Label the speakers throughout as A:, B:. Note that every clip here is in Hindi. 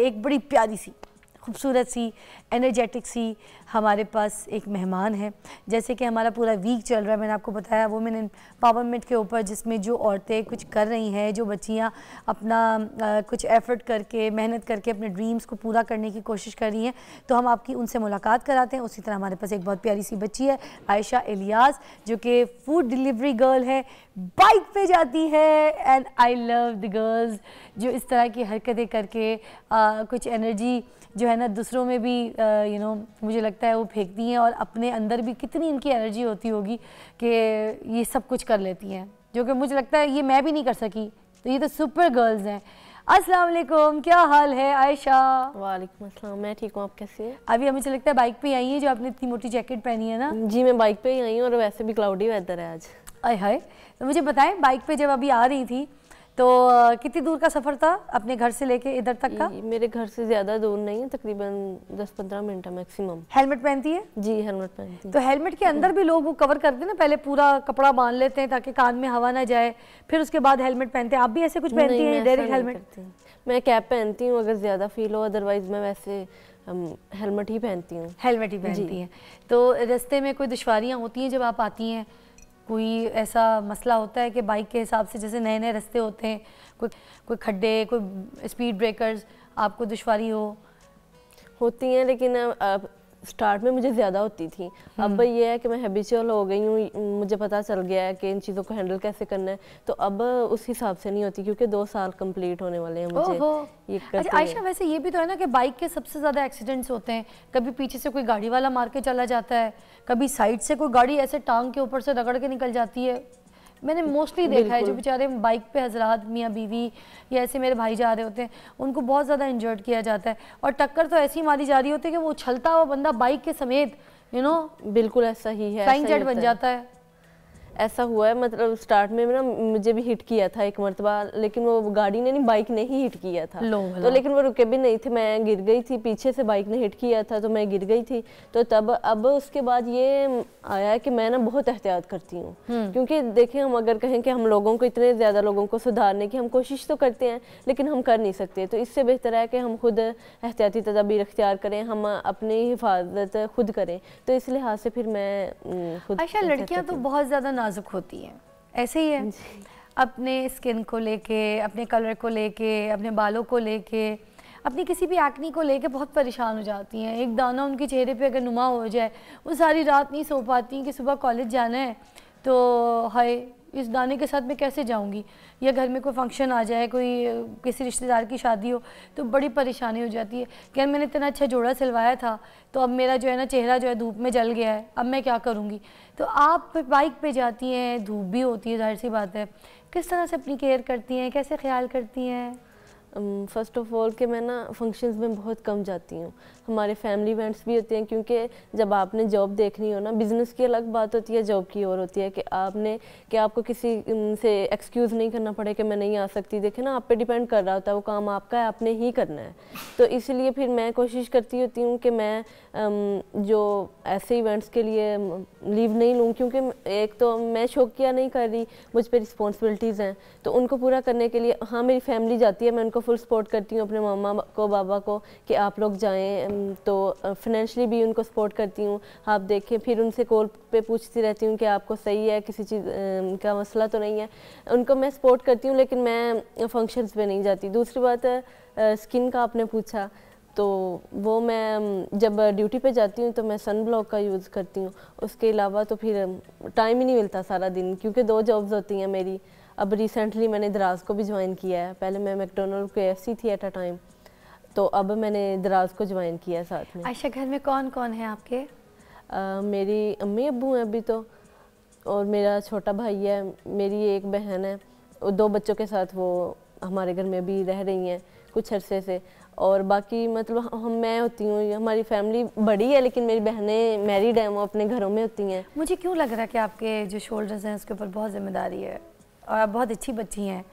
A: एक बड़ी प्यारी सी खूबसूरत सी एनर्जेटिक सी हमारे पास एक मेहमान है। जैसे कि हमारा पूरा वीक चल रहा है, मैंने आपको बताया वुमेन एम्पावरमेंट के ऊपर, जिसमें जो औरतें कुछ कर रही हैं, जो बच्चियाँ अपना कुछ एफ़र्ट करके मेहनत करके अपने ड्रीम्स को पूरा करने की कोशिश कर रही हैं। तो हम आपकी उनसे मुलाकात कराते हैं। उसी तरह हमारे पास एक बहुत प्यारी सी बच्ची है आयशा इलियास, जो कि फूड डिलीवरी गर्ल है, बाइक पे जाती है। And I love the girls जो इस तरह की हरकतें करके कुछ एनर्जी जो है ना दूसरों में भी मुझे लगता है वो फेंकती हैं, और अपने अंदर भी कितनी इनकी एनर्जी होती होगी कि ये सब कुछ कर लेती हैं, जो कि मुझे लगता है ये मैं भी नहीं कर सकी। तो ये तो सुपर गर्ल्स हैं। अस्सलाम वालेकुम, क्या हाल है आयशा?
B: वालेकुम अस्सलाम, मैं ठीक हूँ, आप कैसी हैं?
A: अभी मुझे लगता है बाइक पे आई है, जो आपने इतनी मोटी जैकेट पहनी है ना।
B: जी मैं बाइक पे ही आई हूँ, और वैसे भी क्लाउडी वेदर है आज।
A: आय हाय, तो मुझे बताएं, बाइक पे जब अभी आ रही थी तो कितनी दूर का सफ़र था अपने घर से लेके इधर तक का?
B: मेरे घर से ज़्यादा दूर नहीं है, तकरीबन 10-15 मिनट है मैक्सिमम।
A: हेलमेट पहनती है?
B: जी हेलमेट पहनती है।
A: तो हेलमेट के अंदर भी लोग वो कवर करते हैं ना, पहले पूरा कपड़ा बांध लेते हैं ताकि कान में हवा ना जाए, फिर उसके बाद हेलमेट पहनते हैं। आप भी ऐसे कुछ पहनती हैं डायरेक्ट हेलमेट?
B: मैं कैप पहनती हूँ अगर ज़्यादा फील हो, अदरवाइज़ मैं वैसे हेलमेट ही पहनती हूँ।
A: हेलमेट ही पहनती हैं। तो रास्ते में कोई दुश्वारियाँ होती हैं जब आप आती हैं? कोई ऐसा मसला होता है कि बाइक के हिसाब से जैसे नए नए रास्ते होते हैं, कोई खड्डे, कोई स्पीड ब्रेकर्स, आपको दुश्वारी होती
B: हैं? लेकिन अब स्टार्ट में मुझे ज़्यादा होती थी। अब ये है कि मैं हैबिचुअल हो गई हूँ, मुझे पता चल गया है कि इन चीज़ों को हैंडल कैसे करना है, तो अब उस हिसाब से नहीं होती, क्योंकि 2 साल कंप्लीट होने वाले हैं मुझे ये करते।
A: अच्छा आयशा, वैसे ये भी तो है ना कि बाइक के सबसे ज़्यादा एक्सीडेंट्स होते हैं। कभी पीछे से कोई गाड़ी वाला मार के चला जाता है, कभी साइड से कोई गाड़ी ऐसे टांग के ऊपर से रगड़ के निकल जाती है। मैंने मोस्टली देखा है जो बेचारे बाइक पे हजरात मियाँ बीवी या ऐसे मेरे भाई जा रहे होते हैं, उनको बहुत ज़्यादा इंजर्ड किया जाता है, और टक्कर तो ऐसी मारी जा रही होती है कि वो उछलता हुआ बंदा बाइक के समेत
B: बिल्कुल ऐसा ही है,
A: फ्लाइंग जेट बन जाता है।
B: ऐसा हुआ है। मतलब स्टार्ट में ना मुझे भी हिट किया था एक मरतबा, लेकिन वो गाड़ी ने नहीं, बाइक ने ही हिट किया था। तो लेकिन वो रुके भी नहीं थे, मैं गिर गई थी, पीछे से बाइक ने हिट किया था तो मैं गिर गई थी। तो तब अब उसके बाद ये आया कि मैं ना बहुत एहतियात करती हूँ, क्योंकि देखें हम अगर कहें कि हम लोगों को, इतने ज़्यादा लोगों को सुधारने की हम कोशिश तो करते हैं लेकिन हम कर नहीं सकते, तो इससे बेहतर है कि हम खुद एहतियाती तदाबीर इख्तियार करें, हम अपनी हिफाजत खुद करें। तो इस लिहाज से फिर मैं खुद।
A: अच्छा, लड़कियाँ तो बहुत ज़्यादा नाजुक होती हैं, ऐसे ही है, अपने स्किन को लेके, अपने कलर को लेके, अपने बालों को लेके, अपनी किसी भी एक्नी को लेके बहुत परेशान हो जाती हैं। एक दाना उनके चेहरे पे अगर नुमा हो जाए, वो सारी रात नहीं सो पाती कि सुबह कॉलेज जाना है, तो हाय इस दाने के साथ मैं कैसे जाऊंगी, या घर में कोई फंक्शन आ जाए, कोई किसी रिश्तेदार की शादी हो, तो बड़ी परेशानी हो जाती है कि यार मैंने इतना अच्छा जोड़ा सिलवाया था, तो अब मेरा जो है ना चेहरा जो है धूप में जल गया है, अब मैं क्या करूँगी। तो आप बाइक पे जाती हैं, धूप भी होती है, जाहिर सी बात है, किस तरह से अपनी केयर करती हैं, कैसे ख्याल करती हैं?
B: फ़र्स्ट ऑफ़ ऑल कि मैं ना फंक्शंस में बहुत कम जाती हूँ, हमारे फैमिली इवेंट्स भी होते हैं, क्योंकि जब आपने जॉब देखनी हो ना, बिज़नेस की अलग बात होती है, जॉब की और होती है कि आपको किसी से एक्सक्यूज़ नहीं करना पड़े कि मैं नहीं आ सकती। देखें ना, आप पे डिपेंड कर रहा होता है, वो काम आपका है, आपने ही करना है। तो इसलिए फिर मैं कोशिश करती होती हूँ कि मैं जो ऐसे इवेंट्स के लिए लीव नहीं लूँ, क्योंकि एक तो मैं शौकिया नहीं कर रही, मुझ पर रिस्पॉन्सिबिलिटीज़ हैं, तो उनको पूरा करने के लिए हाँ मेरी फैमिली जाती है, मैं उनको फुल सपोर्ट करती हूँ, अपने मम्मा को, बाबा को, कि आप लोग जाएं, तो फाइनेंशियली भी उनको सपोर्ट करती हूँ। आप देखें, फिर उनसे कॉल पे पूछती रहती हूँ कि आपको सही है, किसी चीज़ का मसला तो नहीं है, उनको मैं सपोर्ट करती हूँ, लेकिन मैं फंक्शंस पे नहीं जाती। दूसरी बात है स्किन का आपने पूछा, तो वो मैं जब ड्यूटी पे जाती हूँ तो मैं सन ब्लॉक का यूज़ करती हूँ, उसके अलावा तो फिर टाइम ही नहीं मिलता सारा दिन, क्योंकि 2 जॉब्स होती हैं मेरी। अब रिसेंटली मैंने दराज को भी ज्वाइन किया है, पहले मैं मैकडोनल्ड KFC थी एट अ टाइम, तो अब मैंने दराज को ज्वाइन किया है साथ में।
A: आयशा, घर में कौन कौन है आपके?
B: मेरी अम्मी अब्बू हैं अभी तो, और मेरा छोटा भाई है, मेरी एक बहन है, और 2 बच्चों के साथ वो हमारे घर में भी रह रही हैं कुछ अरसे से, और बाकी मतलब मैं होती हूँ, हमारी फैमिली बड़ी है, लेकिन मेरी बहनें मैरिड हैं, वो अपने घरों में होती हैं।
A: मुझे क्यों लग रहा है कि आपके जो शोल्डर्स हैं उसके ऊपर बहुत जिम्मेदारी है, और आप बहुत अच्छी बच्ची हैं,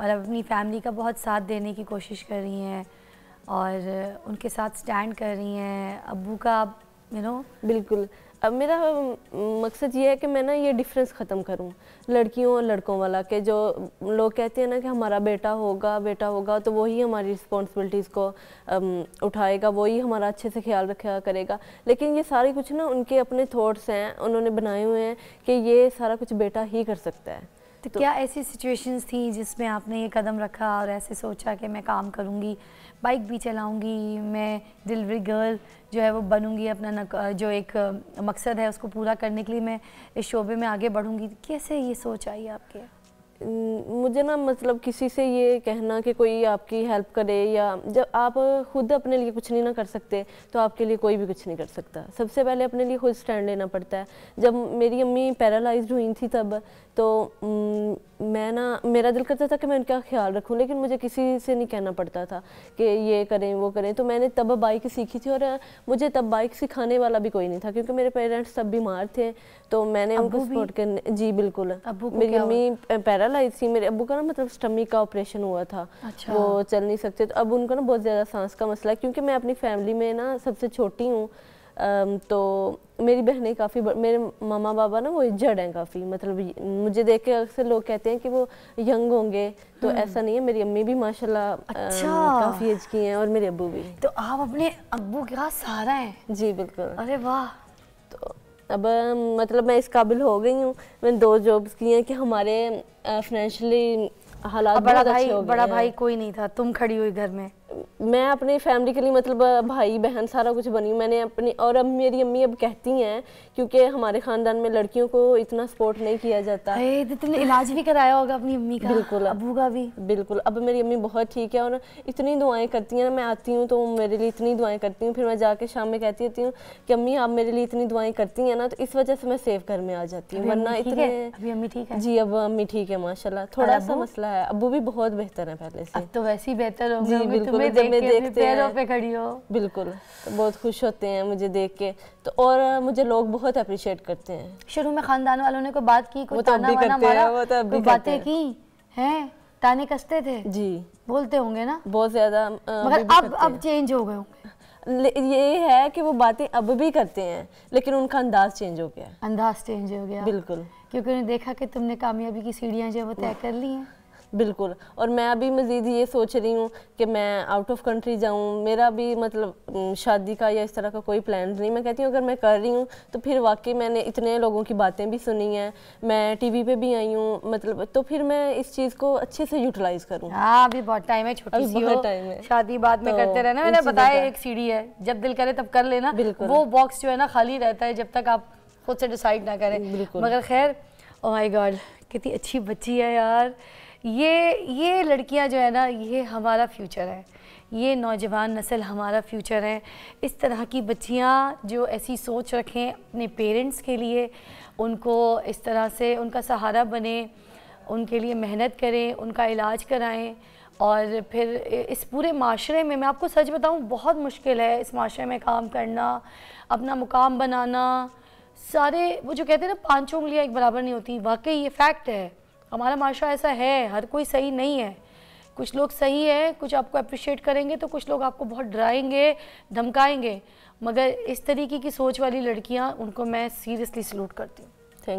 A: और आप अपनी फैमिली का बहुत साथ देने की कोशिश कर रही हैं, और उनके साथ स्टैंड कर रही हैं, अब्बू का
B: बिल्कुल। अब मेरा मकसद ये है कि मैं ना ये डिफरेंस ख़त्म करूं लड़कियों और लड़कों वाला, कि जो लोग कहते हैं ना कि हमारा बेटा होगा तो वही हमारी रिस्पॉन्सिबिलिटीज़ को उठाएगा, वही हमारा अच्छे से ख्याल रखा करेगा। लेकिन ये सारी कुछ ना उनके अपने थॉट्स हैं, उन्होंने बनाए हुए हैं कि ये सारा कुछ बेटा ही कर सकता है।
A: तो क्या ऐसी सिचुएशंस थी जिसमें आपने ये कदम रखा और ऐसे सोचा कि मैं काम करूँगी, बाइक भी चलाऊँगी, मैं डिलीवरी गर्ल जो है वो बनूँगी, अपना जो एक मकसद है उसको पूरा करने के लिए मैं इस शोबे में आगे बढ़ूँगी? कैसे ये सोच आई आपके?
B: मुझे ना मतलब किसी से ये कहना कि कोई आपकी हेल्प करे, या जब आप खुद अपने लिए कुछ नहीं ना कर सकते तो आपके लिए कोई भी कुछ नहीं कर सकता। सबसे पहले अपने लिए खुद स्टैंड लेना पड़ता है। जब मेरी अम्मी पैरालाइज्ड हुई थी तब तो मैं ना, मेरा दिल करता था कि मैं उनका ख्याल रखूं, लेकिन मुझे किसी से नहीं कहना पड़ता था कि ये करें वो करें। तो मैंने तब बाइक सीखी थी और मुझे तब बाइक सिखाने वाला भी कोई नहीं था क्योंकि मेरे पेरेंट्स तब बीमार थे, तो मैंने उनको सपोर्ट करने। जी बिल्कुल, मेरी अम्मी पैरालाइज थी, मेरे अब्बू का ना मतलब स्टमक का ऑपरेशन हुआ था। अच्छा। वो चल नहीं सकते, तो अब उनको ना बहुत ज़्यादा सांस का मसला है। क्योंकि मैं अपनी फैमिली में ना सबसे छोटी हूँ, तो मेरी बहनें काफ़ी मेरे मामा बाबा ना वो एजड हैं काफ़ी, मतलब मुझे देख के अक्सर लोग कहते हैं कि वो यंग होंगे, तो ऐसा नहीं है। मेरी अम्मी भी माशाल्लाह काफ़ी एज की हैं और मेरे अब्बू भी।
A: तो आप अपने अब्बू का सहारा हैं?
B: जी बिल्कुल।
A: अरे वाह।
B: तो अब मतलब मैं इस काबिल हो गई हूँ, मैंने 2 जॉब्स की हैं कि हमारे फाइनेंशियली हालात बहुत अच्छे हो गए।
A: बड़ा भाई कोई नहीं था, तुम खड़ी हुई घर में।
B: मैं अपनी फैमिली के लिए मतलब भाई बहन सारा कुछ बनी मैंने अपनी। और अब मेरी अम्मी अब कहती हैं, क्योंकि हमारे ख़ानदान में लड़कियों को इतना सपोर्ट नहीं किया जाता।
A: तो तुमने इलाज भी कराया होगा अपनी अम्मी का?
B: बिल्कुल,
A: अब्बू का भी?
B: बिल्कुल। अब मेरी अम्मी बहुत ठीक है और इतनी दुआएं करती हैं। मैं आती हूँ तो मेरे लिए इतनी दुआएं करती हूँ, फिर मैं जाके शाम में कहती रहती हूँ कि अम्मी आप मेरे लिए इतनी दुआएं करती हैं ना, तो इस वजह से मैं सेफ घर में आ जाती हूँ। वरना इतने।
A: अभी अम्मी ठीक है?
B: जी अब अम्मी ठीक है माशाल्लाह। थोड़ा सा मसला है, अब्बू भी बहुत बेहतर है पहले से।
A: अब तो वैसे ही बेहतर हो
B: गए। जी बिल्कुल, जब मैं देखते
A: पैरों पे खड़ी हो।
B: बिल्कुल, तो बहुत खुश होते हैं मुझे देख के। तो और मुझे लोग बहुत अप्रिशिएट करते हैं।
A: शुरू में खानदान वालों ने कोई बात की, कोई
B: ताना वाना मारा, कोई
A: बातें की हैं, ताने कसते थे?
B: जी
A: बोलते होंगे ना
B: बहुत ज्यादा,
A: मगर अब चेंज हो गए होंगे।
B: ये है कि वो बातें अब भी करते हैं, लेकिन उनका अंदाज चेंज हो गया।
A: अंदाज चेंज हो गया, बिल्कुल, क्योंकि उन्हें देखा कि तुमने कामयाबी की सीढ़ियां जो वो तय कर ली हैं।
B: बिल्कुल। और मैं अभी मज़ीद ये सोच रही हूँ कि मैं आउट ऑफ कंट्री जाऊँ। मेरा भी मतलब शादी का या इस तरह का कोई प्लान नहीं। मैं कहती हूँ अगर मैं कर रही हूँ तो फिर वाकई मैंने इतने लोगों की बातें भी सुनी हैं, मैं टीवी पे भी आई हूँ, मतलब तो फिर मैं इस चीज़ को अच्छे से यूटिलाइज करूँ।
A: हाँ अभी बहुत टाइम है, छोटी सी हो, टाइम है, शादी बाद में करते रहना। मैंने बताया एक सीढ़ी है, जब दिल करे तब कर लेना। वो बॉक्स जो है ना खाली रहता है जब तक आप खुद से डिसाइड ना करें। मगर खैर, ओह माय गॉड कितनी अच्छी बच्ची है यार। ये लड़कियां जो है ना, ये हमारा फ्यूचर है, ये नौजवान नस्ल हमारा फ्यूचर है। इस तरह की बच्चियां जो ऐसी सोच रखें अपने पेरेंट्स के लिए, उनको इस तरह से उनका सहारा बने, उनके लिए मेहनत करें, उनका इलाज कराएं। और फिर इस पूरे माशरे में मैं आपको सच बताऊं बहुत मुश्किल है इस माशरे में काम करना, अपना मुकाम बनाना। सारे वो जो कहते हैं ना 5 उंगलियां एक बराबर नहीं होती, वाकई ये फैक्ट है। हमारा माशरा ऐसा है, हर कोई सही नहीं है। कुछ लोग सही है, कुछ आपको अप्रिशिएट करेंगे तो कुछ लोग आपको बहुत डराएंगे, धमकाएंगे। मगर इस तरीके की सोच वाली लड़कियां, उनको मैं सीरियसली सलूट करती हूँ।